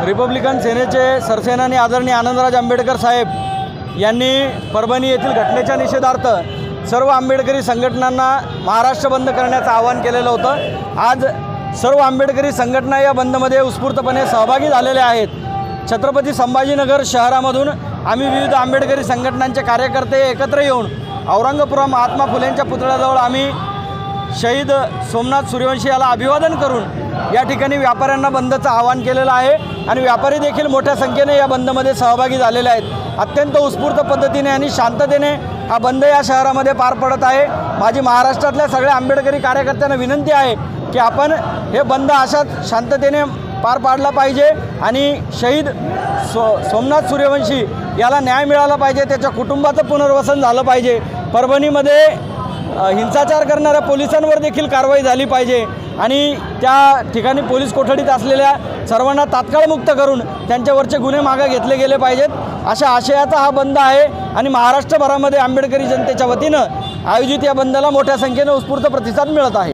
Republican सेनेचे सरसेनानी आदरणीय आनंदराज आंबेडकर साहेब यांनी परभणी येथील घटनेच्या निषेधार्थ सर्व आंबेडकरी संघटनांना महाराष्ट्र बंद करण्याचं आवाहन केलेलं होतं। आज सर्व आंबेडकरी संघटना या बंदमध्ये उत्स्फूर्तपणे सहभागी झालेल्या आहेत। छत्रपती संभाजीनगर शहरामधून आम्ही विविध आंबेडकरी संघटनांचे कार्यकर्ते एकत्र येऊन औरंगापुरा महात्मा फुलेंच्या पुतळ्याजवळ आम्ही शहीद सोमनाथ सूर्यवंशी याला अभिवादन करून या ठिकाणी व्यापाऱ्यांना बंदचं आवाहन केलेलं आहे आणि व्यापारी देखील मोठ्या संख्येने या बंदमध्ये सहभागी झालेले आहेत। अत्यंत उत्स्फूर्त पद्धतीने आणि शांततेने हा बंद या शहरामध्ये पार पडत आहे। माझी महाराष्ट्रातल्या सगळ्या आंबेडकरी कार्यकर्त्यांना विनंती आहे की आपण हे बंद अशाच शांततेने पार पाडला पाहिजे आणि शहीद सोमनाथ सूर्यवंशी याला न्याय मिळाला पाहिजे, त्याच्या कुटुंबाचं पुनर्वसन झालं पाहिजे। परभणीमध्ये हिंसाचार करणाऱ्या पोलिसांवर देखील कारवाई झाली पाहिजे आणि त्या ठिकाणी पोलीस कोठडीत असलेल्या सर्वांना तात्काळ मुक्त करून त्यांच्यावरचे गुन्हे मागे घेतले गेले पाहिजेत। अशा आशयाचा हा बंद आहे आणि महाराष्ट्रभरामध्ये आंबेडकरी जनतेच्या वतीनं आयोजित या बंदला मोठ्या संख्येने उत्स्फूर्त प्रतिसाद मिळत आहे।